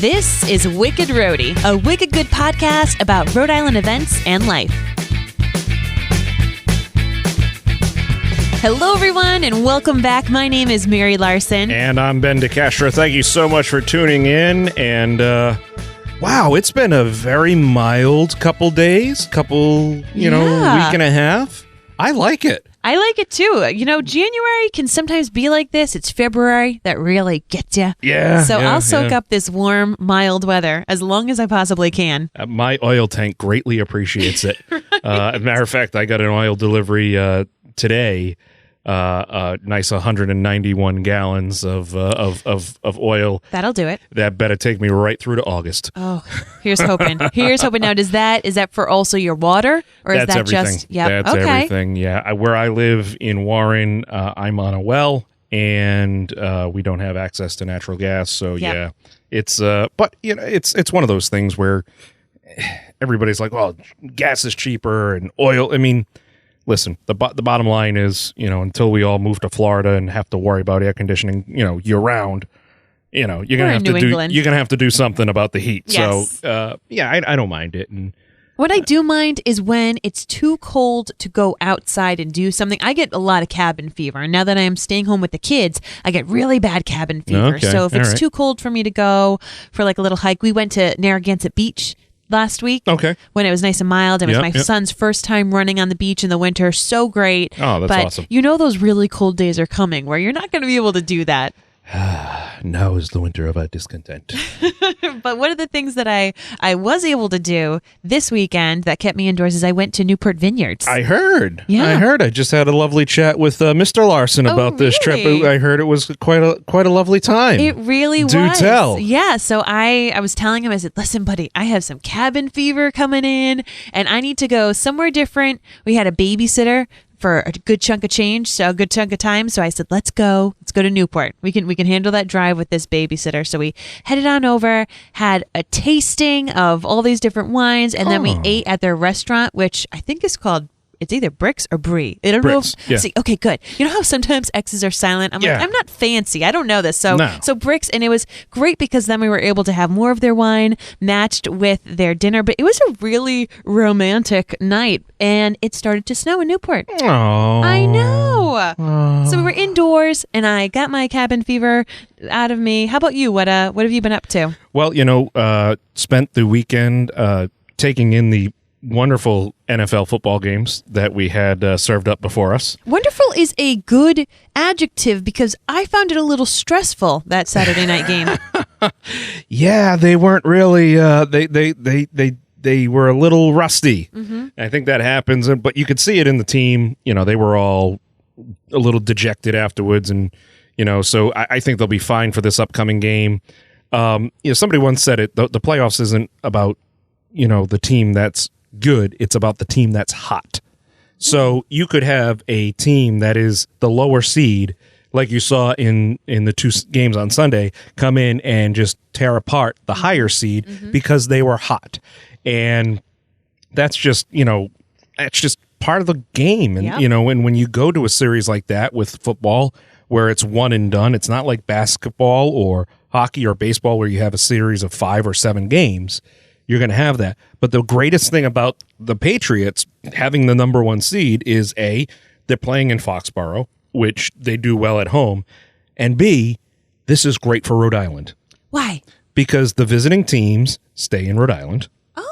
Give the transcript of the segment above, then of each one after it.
This is Wicked Roadie, a wicked good podcast about Rhode Island events and life. Hello, everyone, and welcome back. My name is Mary Larson. And I'm Ben DeCastro. Thank you so much for tuning in. And, wow, it's been a very mild couple days, week and a half. I like it. I like it, too. You know, January can sometimes be like this. It's February that really gets you. Yeah. So I'll soak up this warm, mild weather as long as I possibly can. My oil tank greatly appreciates it. Right. As a matter of fact, I got an oil delivery today. Nice 191 gallons of oil. That'll do it. That better take me right through to August. Oh, here's hoping. Here's hoping. Now, is that for also your water, or That's is that everything. just? Yeah, that's okay. everything. Yeah, where I live in Warren, I'm on a well, and we don't have access to natural gas. So yeah, it's but you know, it's one of those things where everybody's like, well, gas is cheaper and oil. I mean. Listen, the bottom line is, you know, until we all move to Florida and have to worry about air conditioning, you know, year round, you know, you're gonna have to do something about the heat. Yes. So, I don't mind it. And what I do mind is when it's too cold to go outside and do something. I get a lot of cabin fever, and now that I am staying home with the kids, I get really bad cabin fever. Okay. So if it's too cold for me to go for like a little hike, we went to Narragansett Beach last week. Okay. When it was nice and mild. It was my son's first time running on the beach in the winter. So great. Oh, that's awesome. You know those really cold days are coming where you're not going to be able to do that. Now is the winter of our discontent. But one of the things that I was able to do this weekend that kept me indoors is I went to Newport Vineyards. I heard. Yeah. I just had a lovely chat with Mr. Larson about this trip. I heard it was quite a lovely time. It really was. Do tell. Yeah. So I was telling him, I said, listen, buddy, I have some cabin fever coming in and I need to go somewhere different. We had a babysitter for a good chunk of change, so a good chunk of time. So I said, let's go to Newport. We can handle that drive with this babysitter. So we headed on over, had a tasting of all these different wines, and then we ate at their restaurant, which I think is called, it's either Bricks or Brie. I don't know. See, okay, good. You know how sometimes X's are silent? I'm like, I'm not fancy. I don't know this. So Bricks, and it was great because then we were able to have more of their wine matched with their dinner. But it was a really romantic night, and it started to snow in Newport. Aww. I know. So we were indoors, and I got my cabin fever out of me. How about you? What have you been up to? Well, you know, spent the weekend taking in the wonderful NFL football games that we had served up before us. Wonderful is a good adjective because I found it a little stressful, that Saturday night game. Yeah, they weren't really they were a little rusty. Mm-hmm. I think that happens, but you could see it in the team. You know, they were all a little dejected afterwards, and you know, so I think they'll be fine for this upcoming game. You know, somebody once said it, the playoffs isn't about, you know, the team that's good, it's about the team that's hot. So you could have a team that is the lower seed, like you saw in the two games on Sunday, come in and just tear apart the higher seed because they were hot. And that's just, you know, that's just part of the game. And, you know, and when you go to a series like that with football, where it's one and done, it's not like basketball or hockey or baseball where you have a series of 5 or 7 games. You're going to have that. But the greatest thing about the Patriots having the number 1 seed is A, they're playing in Foxborough, which they do well at home. And B, this is great for Rhode Island. Why? Because the visiting teams stay in Rhode Island.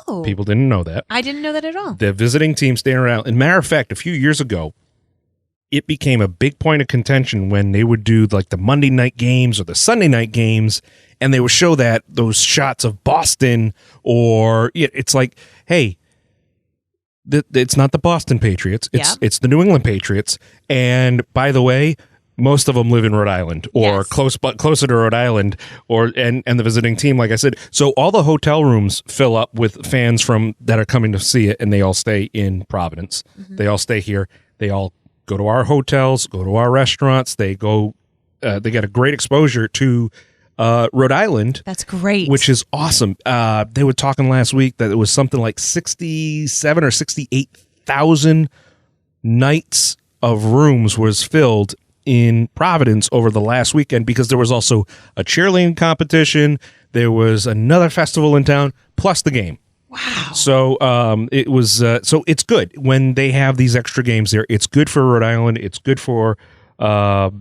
Oh. People didn't know that. I didn't know that at all. The visiting teams stay in Rhode Island. And matter of fact, a few years ago, it became a big point of contention when they would do like the Monday night games or the Sunday night games, and they would show those shots of Boston, or it's like, hey, it's not the Boston Patriots, it's the New England Patriots, and by the way, most of them live in Rhode Island or closer to Rhode Island, and the visiting team, like I said. So all the hotel rooms fill up with fans that are coming to see it, and they all stay in Providence. Mm-hmm. They all stay here. They all go to our hotels, go to our restaurants. They go. They get a great exposure to Rhode Island. That's great. Which is awesome. They were talking last week that it was something like 67 or 68,000 nights of rooms was filled in Providence over the last weekend because there was also a cheerleading competition. There was another festival in town, plus the game. Wow. So it was. So it's good when they have these extra games there. It's good for Rhode Island. It's good for our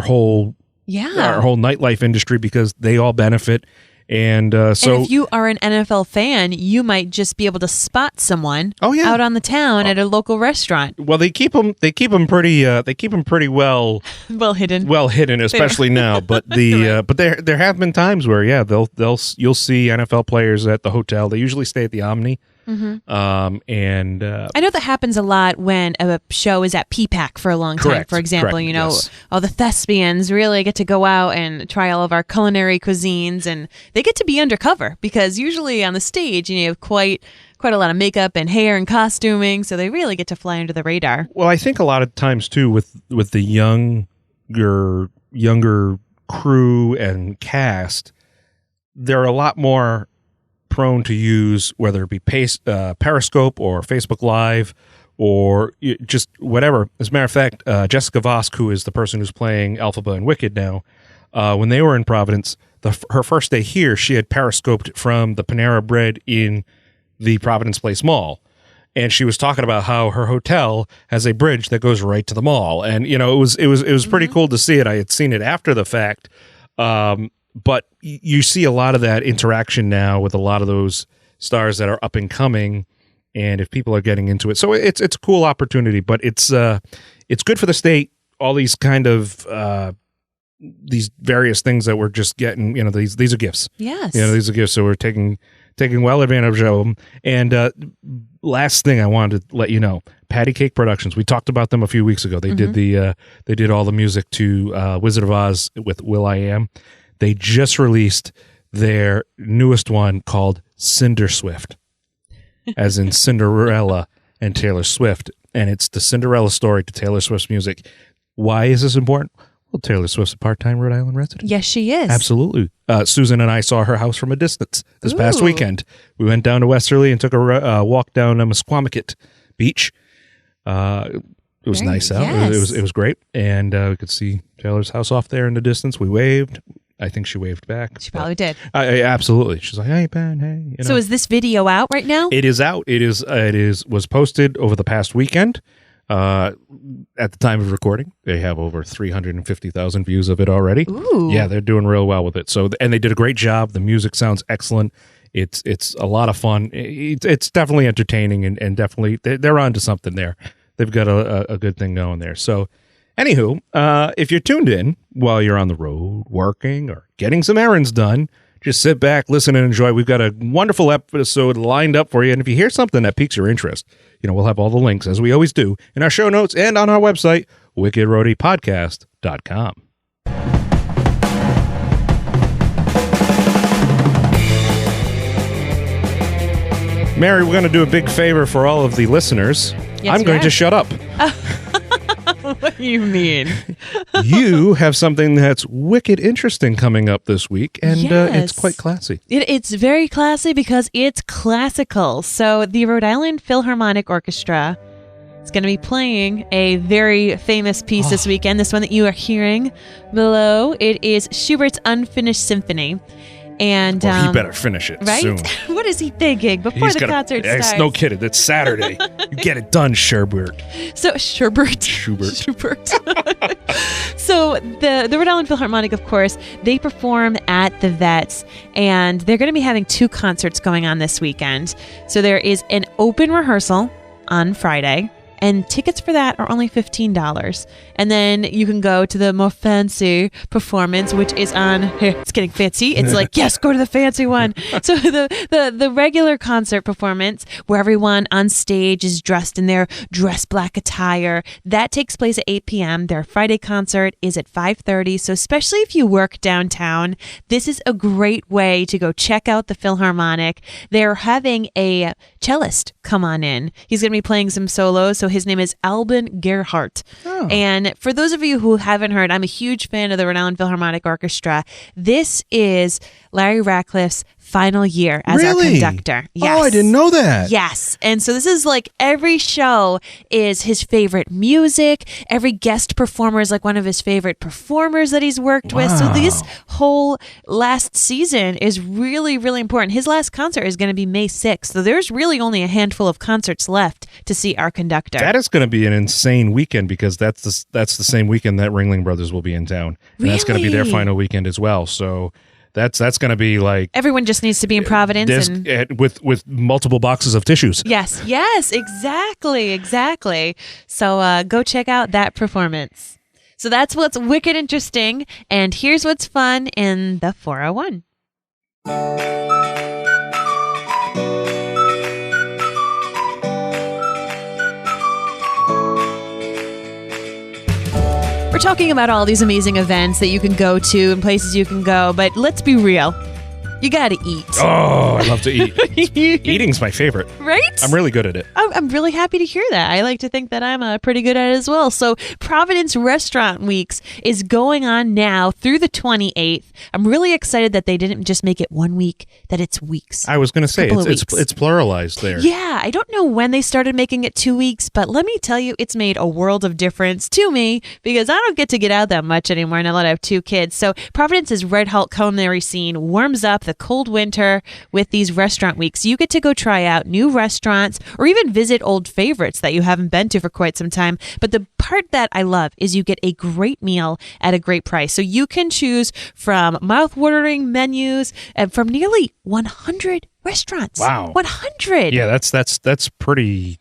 whole nightlife industry because they all benefit. And so, and if you are an NFL fan, you might just be able to spot someone out on the town at a local restaurant. Well, they keep them pretty well hidden, especially now. But but there have been times where you'll see NFL players at the hotel. They usually stay at the Omni. Mm-hmm. And I know that happens a lot when a show is at PPAC for a long time. For example, all the thespians really get to go out and try all of our culinary cuisines, and they get to be undercover because usually on the stage you have quite a lot of makeup and hair and costuming, so they really get to fly under the radar. Well, I think a lot of times too with the younger crew and cast, they're a lot more prone to use whether it be Periscope or Facebook Live or just whatever. As a matter of fact, Jessica Vosk, who is the person who's playing Elphaba in Wicked now, when they were in Providence, her first day here, she had Periscoped from the Panera Bread in the Providence Place Mall. And she was talking about how her hotel has a bridge that goes right to the mall. And, it was pretty cool to see it. I had seen it after the fact. But you see a lot of that interaction now with a lot of those stars that are up and coming, and if people are getting into it, so it's a cool opportunity. But it's good for the state. All these kind of these various things that we're just getting, these are gifts. Yes, these are gifts. So we're taking well advantage of them. And last thing I wanted to let you know, Patty Cake Productions. We talked about them a few weeks ago. They did they did all the music to Wizard of Oz with Will.i.am. They just released their newest one called Cinder Swift, as in Cinderella and Taylor Swift. And it's the Cinderella story to Taylor Swift's music. Why is this important? Well, Taylor Swift's a part-time Rhode Island resident. Yes, she is. Absolutely. Susan and I saw her house from a distance this past weekend. We went down to Westerly and took a walk down Musquamaket Beach. It was nice out. Yes. It was great. And we could see Taylor's house off there in the distance. We waved. I think she waved back. She probably did. Absolutely. She's like, "Hey, Ben, hey." So is this video out right now? It is out. It was posted over the past weekend. At the time of recording, they have over 350,000 views of it already. Ooh. Yeah, they're doing real well with it. So, and they did a great job. The music sounds excellent. It's a lot of fun. It's definitely entertaining and definitely they're onto something there. They've got a good thing going there. So, anywho, if you're tuned in while you're on the road, working, or getting some errands done, just sit back, listen, and enjoy. We've got a wonderful episode lined up for you. And if you hear something that piques your interest, we'll have all the links, as we always do, in our show notes and on our website, wickedroadiepodcast.com. Mary, we're going to do a big favor for all of the listeners. Yes, I'm going to shut up. What do you mean? You have something that's wicked interesting coming up this week, and it's quite classy. It's very classy because it's classical. So the Rhode Island Philharmonic Orchestra is going to be playing a very famous piece this weekend. This one that you are hearing below, it is Schubert's Unfinished Symphony. And he better finish it soon. What is he thinking before the concert starts? No kidding. It's Saturday. You get it done, Schubert. So Schubert. So the Rhode Island Philharmonic, of course, they perform at the Vets, and they're going to be having 2 concerts going on this weekend. So there is an open rehearsal on Friday, and tickets for that are only $15. And then you can go to the more fancy performance, which is on, it's getting fancy. It's like, yes, go to the fancy one. So the regular concert performance where everyone on stage is dressed in their dress black attire, that takes place at 8 p.m. Their Friday concert is at 5:30. So especially if you work downtown, this is a great way to go check out the Philharmonic. They're having a cellist come on in. He's going to be playing some solos. So his name is Albin Gerhardt. And for those of you who haven't heard, I'm a huge fan of the Rhode Island Philharmonic Orchestra. This is Larry Ratcliffe's final year as our conductor. Yes. Oh, I didn't know that. Yes. And so this is like every show is his favorite music. Every guest performer is like one of his favorite performers that he's worked with. So this whole last season is really, really important. His last concert is going to be May 6th. So there's really only a handful of concerts left to see our conductor. That is going to be an insane weekend because that's the same weekend that Ringling Brothers will be in town. And that's going to be their final weekend as well. So that's going to be like everyone just needs to be in Providence and with multiple boxes of tissues. Yes, exactly. So go check out that performance. So that's what's wicked interesting. And here's what's fun in the 401. We're talking about all these amazing events that you can go to and places you can go, but let's be real. You gotta eat. Oh, I love to eat. Eating's my favorite. Right? I'm really good at it. I'm really happy to hear that. I like to think that I'm pretty good at it as well. So Providence Restaurant Weeks is going on now through the 28th. I'm really excited that they didn't just make it 1 week, that it's weeks. I was going to say, it's pluralized there. Yeah, I don't know when they started making it 2 weeks, but let me tell you, it's made a world of difference to me because I don't get out that much anymore now that I have 2 kids. So Providence's Red Hot culinary scene warms up the cold winter with these restaurant weeks. You get to go try out new restaurants or even visit old favorites that you haven't been to for quite some time. But the part that I love is you get a great meal at a great price. So you can choose from mouth-watering menus and from nearly 100 restaurants. Wow. 100. Yeah, that's a pretty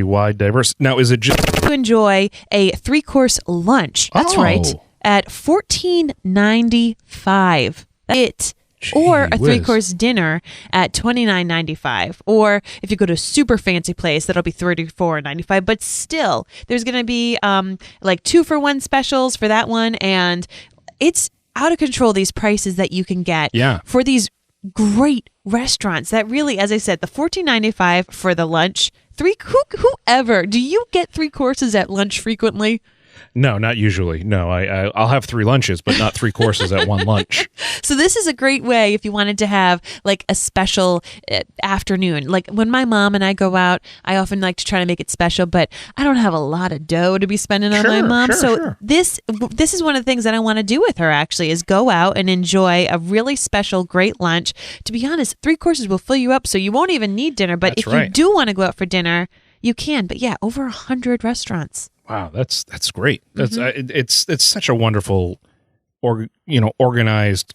wide diverse. Now, is it just to enjoy a 3-course lunch? That's right. At $14.95. It or a 3-course dinner at $29.95. Or if you go to a super fancy place, that'll be $34.95. But still, there's going to be like 2-for-1 specials for that one. And it's out of control, these prices that you can get for these great restaurants that really, as I said, the $14.95 for the lunch. Whoever, do you get 3 courses at lunch frequently? No, not usually. No, I'll have 3 lunches, but not 3 courses at one lunch. So this is a great way if you wanted to have like a special afternoon. Like when my mom and I go out, I often like to try to make it special, but I don't have a lot of dough to be spending on my mom. So this is one of the things that I want to do with her actually is go out and enjoy a really special, great lunch. To be honest, 3 courses will fill you up, so you won't even need dinner. But if you do want to go out for dinner, you can. But yeah, over 100 restaurants. Wow, that's great. That's it's such a wonderful, organized,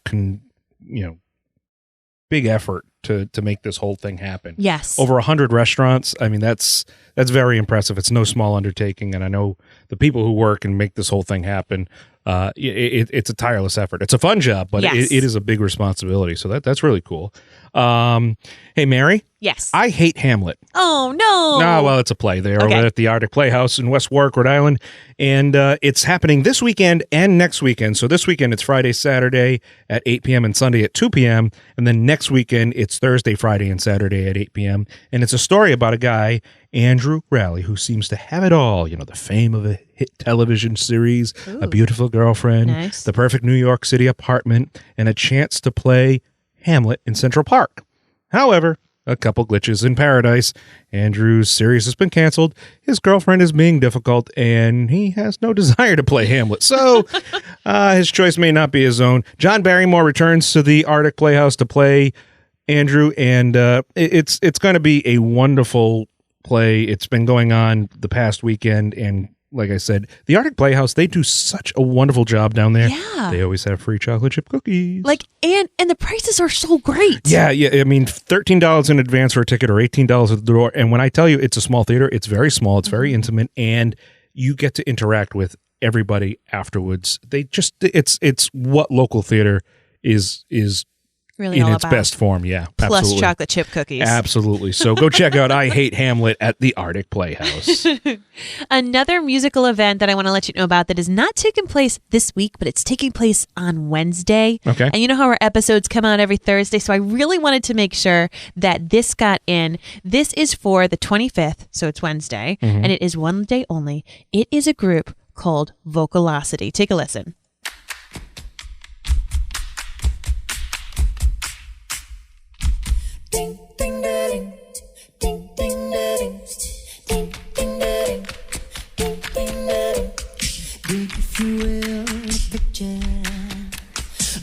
big effort to make this whole thing happen. Yes, over 100 restaurants. I mean, that's very impressive. It's no small undertaking, and I know the people who work and make this whole thing happen. It's a tireless effort. It's a fun job, but it is a big responsibility. So that's really cool. Hey, Mary. Yes. I hate Hamlet. Oh, no. No, well, it's a play. They're over at the Arctic Playhouse in West Warwick, Rhode Island. And it's happening this weekend and next weekend. So this weekend, it's Friday, Saturday at 8 p.m. and Sunday at 2 p.m. And then next weekend, it's Thursday, Friday, and Saturday at 8 p.m. And it's a story about a guy, Andrew Rowley, who seems to have it all. The fame of a hit television series, a beautiful girlfriend, the perfect New York City apartment, and a chance to play Hamlet in Central Park. However, a couple glitches in paradise. Andrew's series has been canceled. His girlfriend is being difficult, and he has no desire to play Hamlet. So his choice may not be his own. John Barrymore returns to the Arctic Playhouse to play Andrew, and it's going to be a wonderful play. It's been going on the past weekend, and like I said, the Arctic Playhouse, they do such a wonderful job down there. Yeah. They always have free chocolate chip cookies. And the prices are so great. Yeah. I mean, $13 in advance for a ticket or $18 at the door. And when I tell you it's a small theater, it's very small, it's very intimate, and you get to interact with everybody afterwards. It's what local theater is really in all its about. Best form. Yeah, Plus absolutely. chocolate chip cookies. Absolutely. So go check out I Hate Hamlet at the Arctic Playhouse. Another musical event that I want to let you know about that is not taking place this week, but it's taking place on Wednesday. Okay. And you know how our episodes come out every Thursday, so I really wanted to make sure that this got in. This is for the 25th, so it's Wednesday, and it is one day only. It is a group called Vocalocity. Take a listen. will picture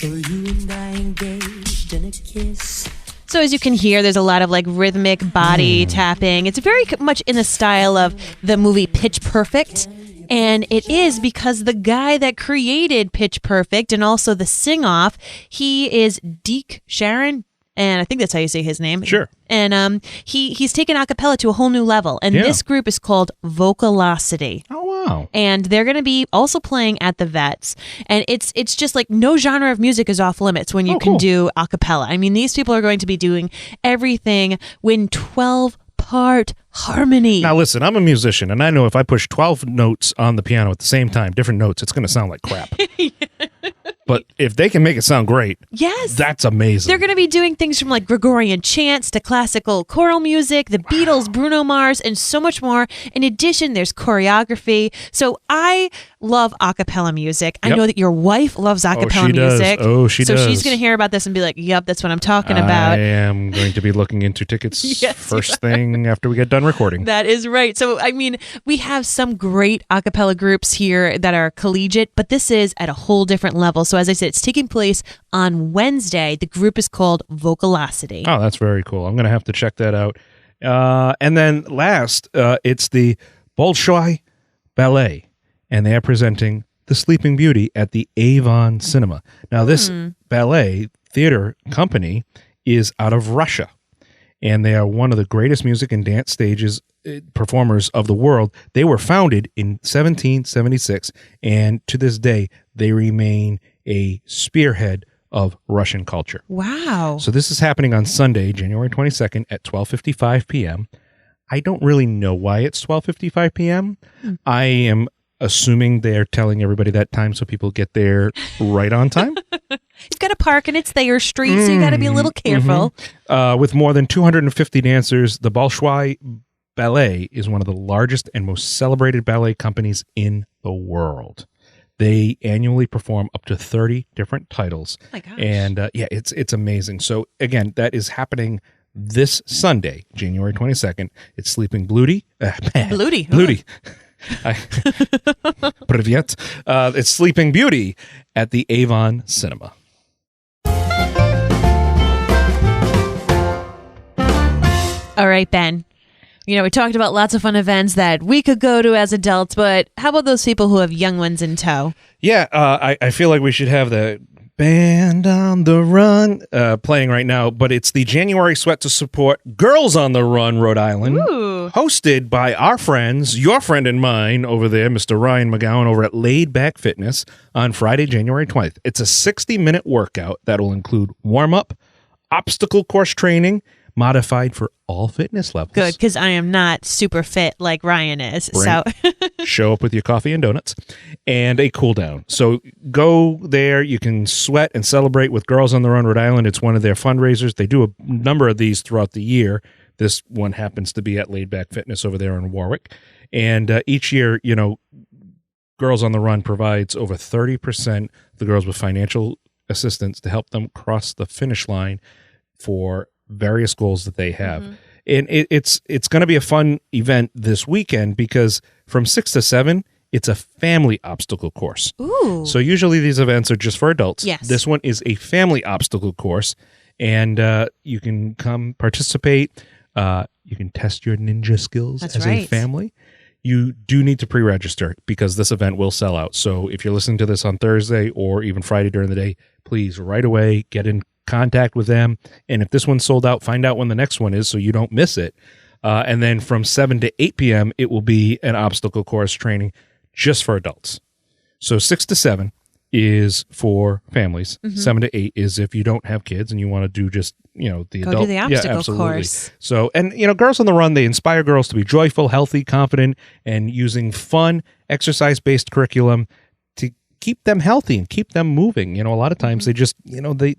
you and I engaged in a kiss. So as you can hear, there's a lot of like rhythmic body tapping. It's very much in the style of the movie Pitch Perfect. And it is because the guy that created Pitch Perfect and also the sing-off, he is Deke Sharon. And I think that's how you say his name. Sure. And he's taken a cappella to a whole new level. And this group is called Vocalocity. Oh, wow. And they're going to be also playing at the Vets. And it's just like no genre of music is off limits when you can do a cappella. I mean, these people are going to be doing everything when 12-part harmony. Now, listen, I'm a musician, and I know if I push 12 notes on the piano at the same time, different notes, it's going to sound like crap. But if they can make it sound great, yes, that's amazing. They're going to be doing things from like Gregorian chants to classical choral music, the Beatles, Bruno Mars, and so much more. In addition, there's choreography. So I love a cappella music. I know that your wife loves a cappella music. Oh, she does. So she's going to hear about this and be like, yep, that's what I'm talking about. I am going to be looking into tickets first thing after we get done recording. That is right. So, I mean, we have some great a cappella groups here that are collegiate, but this is at a whole different level. So as I said, it's taking place on Wednesday. The group is called Vocalocity. Oh, that's very cool. I'm going to have to check that out. And then last, it's the Bolshoi Ballet, and they are presenting The Sleeping Beauty at the Avon Cinema. Now, this ballet theater company is out of Russia, and they are one of the greatest music and dance stages performers of the world. They were founded in 1776, and to this day, they remain a spearhead of Russian culture. Wow. So this is happening on Sunday, January 22nd at 12:55 p.m. I don't really know why it's 12:55 p.m. I am assuming they're telling everybody that time so people get there right on time. You've got to park and it's Thayer Street, so you got to be a little careful. With more than 250 dancers, the Bolshoi Ballet is one of the largest and most celebrated ballet companies in the world. They annually perform up to 30 different titles. Oh my gosh. And it's amazing. So again, that is happening this Sunday, January 22nd. It's Sleeping Beauty. Beauty. Привет. It's Sleeping Beauty at the Avon Cinema. All right, Ben. You know, we talked about lots of fun events that we could go to as adults, but how about those people who have young ones in tow? Yeah, I feel like we should have the Band on the Run playing right now, but it's the January Sweat to support Girls on the Run, Rhode Island, hosted by our friends, your friend and mine over there, Mr. Ryan McGowan over at Laid Back Fitness on Friday, January 20th. It's a 60-minute workout that will include warm-up, obstacle course training, modified for all fitness levels. Good, because I am not super fit like Ryan is. Show up with your coffee and donuts and a cool down. So go there. You can sweat and celebrate with Girls on the Run Rhode Island. It's one of their fundraisers. They do a number of these throughout the year. This one happens to be at Laid Back Fitness over there in Warwick. And each year, you know, Girls on the Run provides over 30% of the girls with financial assistance to help them cross the finish line for various goals that they have. And it's going to be a fun event this weekend because from 6 to 7, it's a family obstacle course. Ooh. So usually these events are just for adults. Yes. This one is a family obstacle course, and you can come participate. You can test your ninja skills a family. You do need to pre-register because this event will sell out. So if you're listening to this on Thursday or even Friday during the day, please right away get in contact with them. And if this one's sold out, find out when the next one is so you don't miss it. And then from 7 to 8 p.m., it will be an obstacle course training just for adults. So 6 to 7 is for families. 7 to 8 is if you don't have kids and you want to do just, you know, the adult. Go do the obstacle course. So, and, you know, Girls on the Run, they inspire girls to be joyful, healthy, confident, and using fun, exercise-based curriculum to keep them healthy and keep them moving. You know, a lot of times they just, you know, they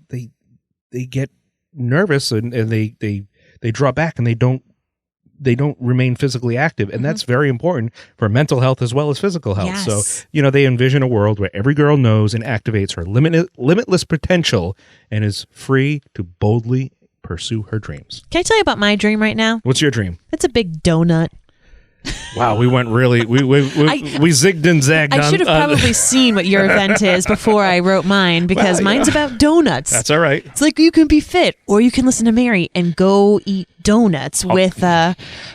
get nervous and they draw back and they don't remain physically active. And that's very important for mental health as well as physical health. Yes. So, you know, they envision a world where every girl knows and activates her limitless potential and is free to boldly pursue her dreams. Can I tell you about my dream right now? What's your dream? It's a big donut. Wow, we went really we zigged and zagged. I should have probably seen what your event is before I wrote mine, because mine's about donuts. That's all right. It's like you can be fit, or you can listen to Mary and go eat donuts with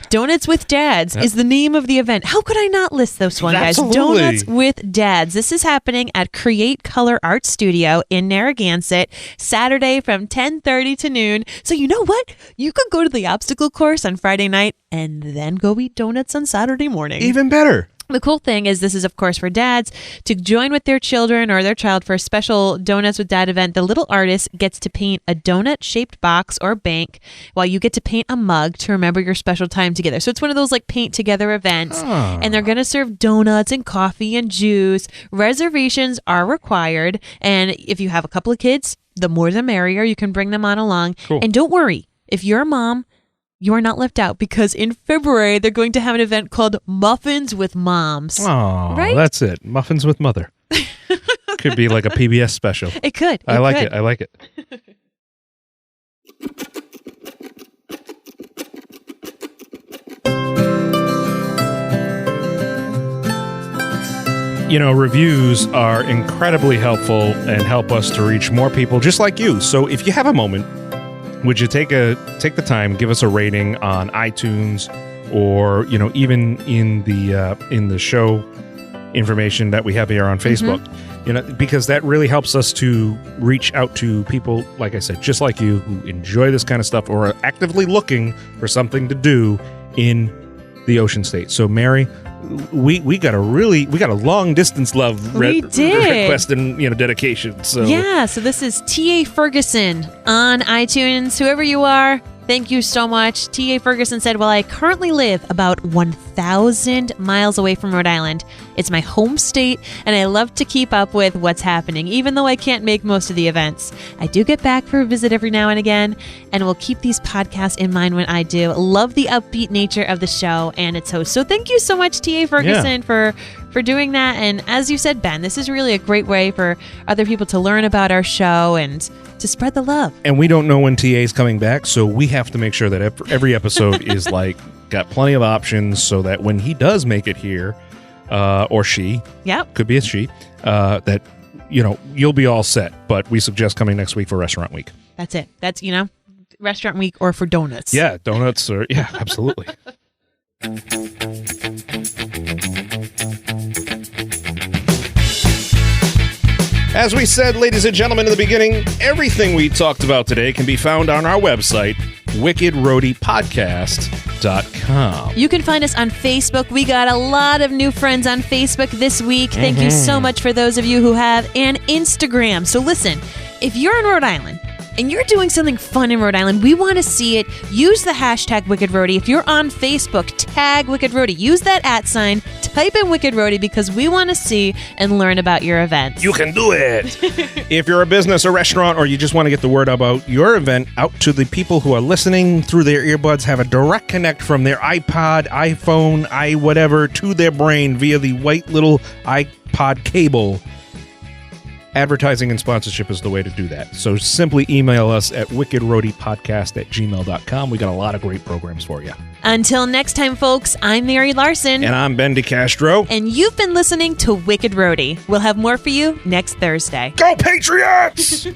Donuts with Dads is the name of the event. How could I not list this one, guys? Absolutely. Donuts with Dads. This is happening at Create Color Art Studio in Narragansett, Saturday from 10:30 to noon. So you know what? You could go to the obstacle course on Friday night and then go eat donuts on Saturday morning. Even better. The cool thing is this is, of course, for dads to join with their children or their child for a special Donuts with Dad event. The little artist gets to paint a donut-shaped box or bank, while you get to paint a mug to remember your special time together. So it's one of those like paint together events. And they're going to serve donuts and coffee and juice. Reservations are required. And if you have a couple of kids, the more the merrier. You can bring them on along. Cool. And don't worry, if you're a mom, you are not left out, because in February, they're going to have an event called Muffins with Moms. Oh, right? That's it. Muffins with Mother. Could be like a PBS special. It could. I like it. I like it. You know, reviews are incredibly helpful and help us to reach more people just like you. So if you have a moment, would you take the time, give us a rating on iTunes, or even in the show information that we have here on Facebook? Because that really helps us to reach out to people, like I said, just like you, who enjoy this kind of stuff or are actively looking for something to do in the Ocean State. So, Mary, we got a long distance love request and dedication. So so this is T.A. Ferguson on iTunes. Whoever you are, thank you so much. T.A. Ferguson said, "Well, I currently live about 1,000 miles away from Rhode Island. It's my home state, and I love to keep up with what's happening, even though I can't make most of the events. I do get back for a visit every now and again, and will keep these podcasts in mind when I do. Love the upbeat nature of the show and its host." So thank you so much, T.A. Ferguson, for doing that. And as you said, Ben, this is really a great way for other people to learn about our show and to spread the love. And we don't know when TA is coming back, so we have to make sure that every episode is got plenty of options, so that when he does make it here, or she, could be a she, that you'll be all set. But we suggest coming next week for Restaurant Week. That's it. That's Restaurant Week, or for donuts. Yeah, donuts, or absolutely. As we said, ladies and gentlemen, in the beginning, everything we talked about today can be found on our website, wickedroadiepodcast.com. You can find us on Facebook. We got a lot of new friends on Facebook this week. Thank you so much for those of you who have. And Instagram. So listen, if you're in Rhode Island and you're doing something fun in Rhode Island, we want to see it. Use the hashtag Wicked Roadie. If you're on Facebook, tag Wicked Roadie. Use that @ sign. Type in Wicked Roadie, because we want to see and learn about your events. You can do it. If you're a business, a restaurant, or you just want to get the word about your event out to the people who are listening through their earbuds, have a direct connect from their iPod, iPhone, whatever, to their brain via the white little iPod cable, advertising and sponsorship is the way to do that. So simply email us at wickedroadiepodcast@gmail.com. We got a lot of great programs for you. Until next time, folks, I'm Mary Larson. And I'm Ben DeCastro. And you've been listening to Wicked Roadie. We'll have more for you next Thursday. Go Patriots!